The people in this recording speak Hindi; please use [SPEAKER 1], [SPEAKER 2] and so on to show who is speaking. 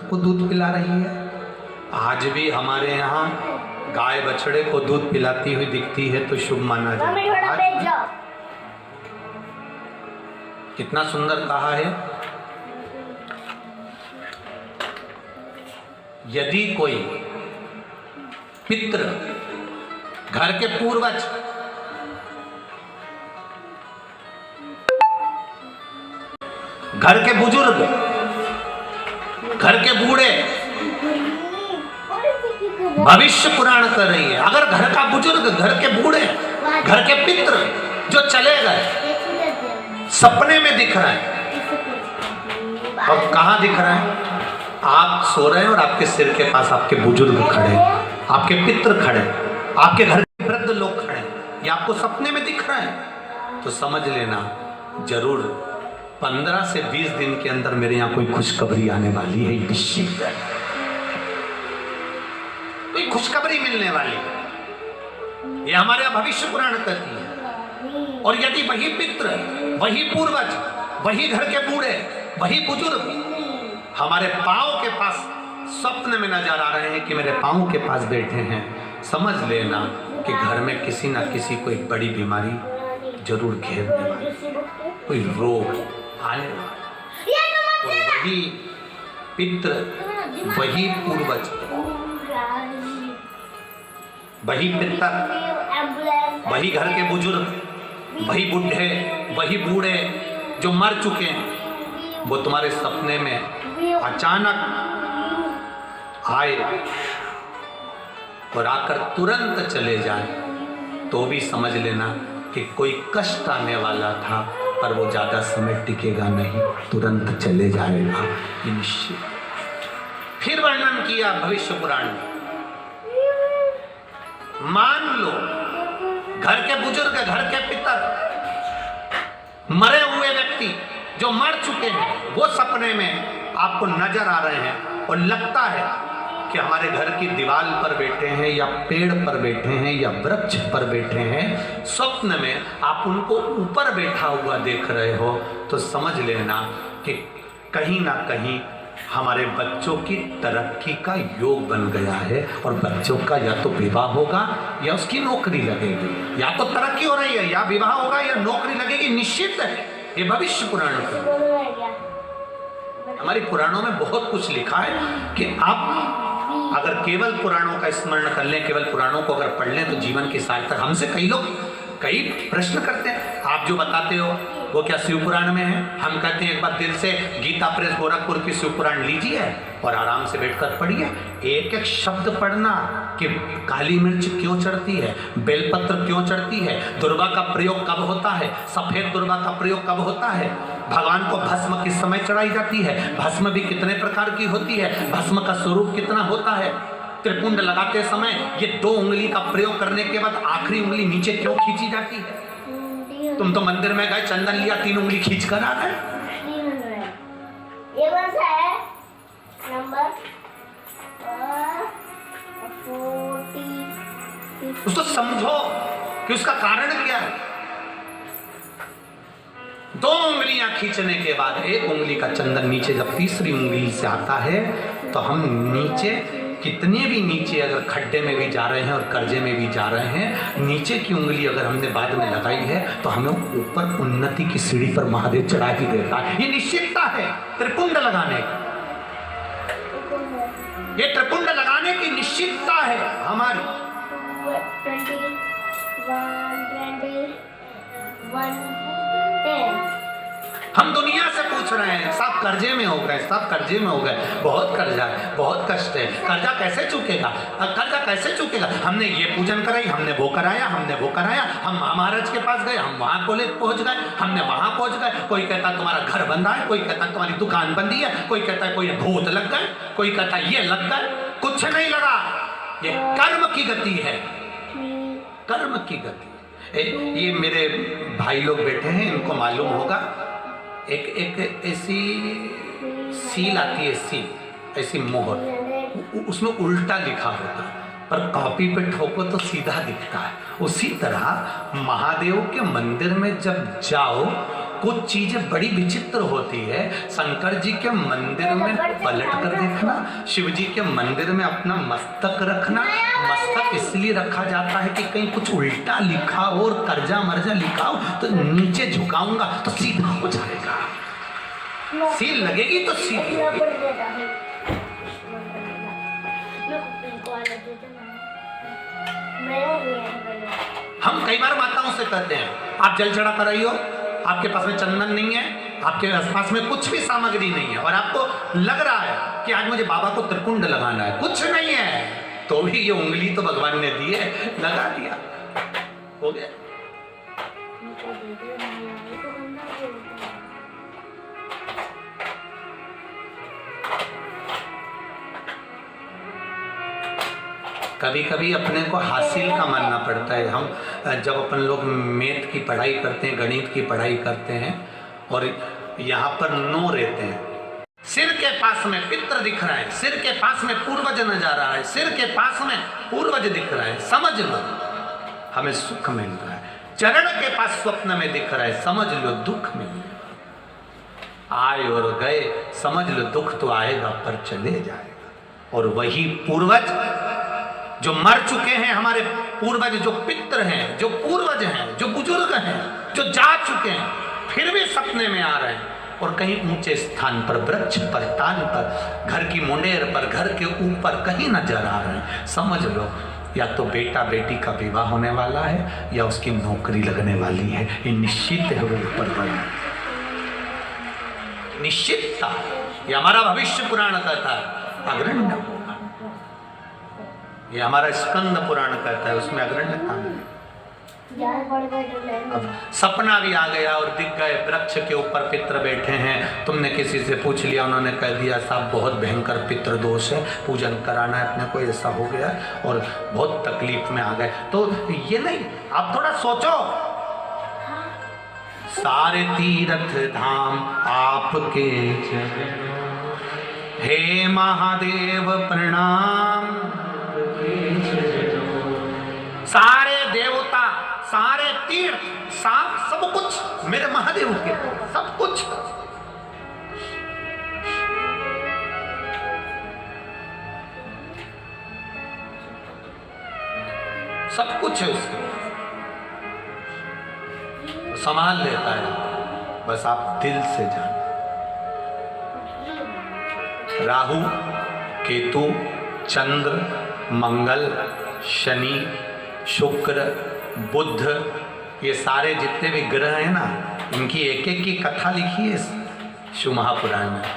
[SPEAKER 1] को दूध पिला रही है। आज भी हमारे यहाँ गाय बछड़े को दूध पिलाती हुई दिखती है तो शुभ माना जाता है। कितना सुंदर कहा है, यदि कोई पितृ, घर के पूर्वज, घर के बुजुर्ग, घर के बूढ़े, भविष्य पुराण कर रही है। अगर घर का बुजुर्ग, घर के बूढ़े, घर के पितृ जो चले गए, सपने में दिख रहा है, अब कहां दिख रहा है? आप सो रहे हैं और आपके सिर के पास आपके बुजुर्ग खड़े, आपके पितृ खड़े, आपके घर के वृद्ध लोग खड़े, ये आपको सपने में दिख रहा है, तो समझ लेना जरूर 15 से 20 दिन के अंदर मेरे यहाँ कोई खुशखबरी आने वाली है, निश्चित है, कोई खुशखबरी मिलने वाली है। ये हमारे यहाँ भविष्य पुराण कहती है। और यदि वही पितृ, वही पूर्वज, वही घर के बूढ़े, वही बुजुर्ग हमारे पांव के पास स्वप्न में नजर आ रहे हैं कि मेरे पांव के पास बैठे हैं, समझ लेना कि घर में किसी ना किसी को एक बड़ी बीमारी जरूर घेरने वाली, कोई रोग आने वाला। और वही पितृ, वही पूर्वज, वही पितर, वही घर के बुजुर्ग, वही बुढ़े, वही बूढ़े जो मर चुके हैं, वो तुम्हारे सपने में अचानक आए और आकर तुरंत चले जाए, तो भी समझ लेना कि कोई कष्ट आने वाला था, पर वो ज्यादा समय टिकेगा नहीं, तुरंत चले जाएगा, ये निश्चित। फिर वर्णन किया भविष्य पुराण में, मान लो घर के बुजुर्ग, घर के पितर, मरे हुए व्यक्ति जो मर चुके हैं, वो सपने में आपको नजर आ रहे हैं और लगता है कि हमारे घर की दीवार पर बैठे हैं या पेड़ पर बैठे हैं या वृक्ष पर बैठे हैं, स्वप्न में आप उनको ऊपर बैठा हुआ देख रहे हो, तो समझ लेना कि कहीं ना कहीं हमारे बच्चों की तरक्की का योग बन गया है और बच्चों का या तो विवाह होगा या उसकी नौकरी लगेगी, या तो तरक्की हो रही है या विवाह होगा या नौकरी लगेगी, निश्चित है। ये भविष्य पुराण का, हमारी पुराणों में बहुत कुछ लिखा है कि आप अगर केवल पुराणों का स्मरण कर लें, केवल पुराणों को अगर पढ़ लें तो जीवन की सार्थक। हमसे कई लोग कई प्रश्न करते हैं, आप जो बताते हो वो क्या शिव पुराण में है? हम कहते हैं एक बार दिल से गीता प्रेस गोरखपुर की शिव पुराण लीजिए और आराम से बैठकर पढ़िए, एक एक शब्द पढ़ना कि काली मिर्च क्यों चढ़ती है, बेलपत्र क्यों चढ़ती है, दुर्वा का प्रयोग कब होता है, सफेद दुर्वा का प्रयोग कब होता है, भगवान को भस्म किस समय चढ़ाई जाती है, भस्म भी कितने प्रकार की होती है, भस्म का स्वरूप कितना होता है, त्रिपुंड लगाते समय ये 2 उंगली का प्रयोग करने के बाद आखिरी उंगली नीचे क्यों खींची जाती है? तुम तो मंदिर में गए, चंदन लिया, 3 उंगली खींच कर आ गए।
[SPEAKER 2] ये कौन सा है नंबर? 40।
[SPEAKER 1] उसको समझो कि उसका कारण क्या है। 2 उंगलियां खींचने के बाद 1 उंगली का चंदन नीचे जब तीसरी उंगली से आता है, तो हम नीचे कितने भी नीचे अगर खड्डे में भी जा रहे हैं और कर्जे में भी जा रहे हैं, नीचे की उंगली अगर हमने बाद में लगाई है तो हमें ऊपर उन्नति की सीढ़ी पर महादेव चढ़ा ही देता है। ये निश्चितता है त्रिपुंड लगाने की, ये त्रिपुंड लगाने की निश्चितता है हमारी।
[SPEAKER 2] 21,
[SPEAKER 1] हम दुनिया से पूछ रहे हैं, सब कर्जे में हो गए, सब कर्जे में हो गए, बहुत कर्जा है, बहुत कष्ट है, कर्जा कैसे चुकेगा, कर्जा कैसे चुकेगा? हमने ये पूजन कराई, हमने वो कराया, हमने वो कराया, हम महाराज के पास गए, हम वहाँ को पहुँच गए, हमने वहाँ पहुँच गए, कोई कहता तुम्हारा घर बंधा है, कोई कहता तुम्हारी दुकान बंदी है, कोई कहता कोई भूत लग गए, कोई कहता ये लग गए, कुछ नहीं लगा, ये कर्म की गति है, कर्म की गति। ये मेरे भाई लोग बैठे हैं, इनको मालूम होगा, एक ऐसी सील आती है, सील ऐसी मोहर, उसमें उल्टा लिखा होता है, पर कॉपी पे ठोको तो सीधा दिखता है। उसी तरह महादेव के मंदिर में जब जाओ कुछ चीजें बड़ी विचित्र होती है। शंकर जी के मंदिर में पलट कर देखना, शिव जी के मंदिर में अपना मस्तक रखना। मस्तक इसलिए रखा जाता है कि कहीं कुछ उल्टा लिखा हो और कर्जा मर्जा लिखा हो तो नीचे झुकाऊंगा तो सीधा हो जाएगा, सील लगेगी तो सीधी होगी। हम कई बार माताओं से कहते हैं आप जल चढ़ा कर आइयो, आपके पास में चंदन नहीं है, आपके आसपास में कुछ भी सामग्री नहीं है और आपको लग रहा है कि आज मुझे बाबा को त्रिकुंड लगाना है, कुछ नहीं है, तो भी ये उंगली तो भगवान ने दी है, लगा दिया, हो गया। कभी कभी अपने को हासिल का मानना पड़ता है। हम जब अपन लोग मैथ की पढ़ाई करते हैं, गणित की पढ़ाई करते हैं और यहाँ पर नो रहते हैं, सिर के पास में पितर दिख रहा है, सिर के पास में पूर्वज नजर आ रहा है, सिर के पास में पूर्वज दिख रहा है, समझ लो हमें सुख मिल रहा है। चरण के पास स्वप्न में दिख रहा है, समझ लो दुख मिल रहा है। आए और गए, समझ लो दुख तो आएगा पर चले जाएगा। और वही पूर्वज जो मर चुके हैं, हमारे पूर्वज जो पितर हैं, जो पूर्वज हैं, जो बुजुर्ग हैं, जो जा चुके हैं, फिर भी सपने में आ रहे हैं और कहीं ऊंचे स्थान पर, वृक्ष पर, तान पर, घर की मुंडेर पर, घर के ऊपर कहीं नजर आ रहे हैं। समझ लो या तो बेटा बेटी का विवाह होने वाला है या उसकी नौकरी लगने वाली है, ये निश्चित है। वो ऊपर वाला निश्चित था, ये हमारा भविष्य पुराण कहता है अग्रण्य, ये हमारा स्कंद पुराण कहता है, उसमें अग्रण्य था। अब सपना भी आ गया और दिख गए वृक्ष के ऊपर पितर बैठे हैं, तुमने किसी से पूछ लिया, उन्होंने कह दिया साहब बहुत भयंकर पितृ दोष है, पूजन कराना है अपने को, ऐसा हो गया और बहुत तकलीफ में आ गए। तो ये नहीं, आप थोड़ा सोचो, सारे तीर्थ धाम आपके हे महादेव प्रणाम, सारे देवता, सारे तीर्थ, सब कुछ मेरे महादेव के, सब कुछ। सब कुछ है उसके, संभाल लेता है, बस आप दिल से जानो। राहु, केतु, चंद्र, मंगल, शनि, शुक्र, बुध, ये सारे जितने भी ग्रह हैं ना, इनकी एक एक की कथा लिखी है शिव महापुराण में।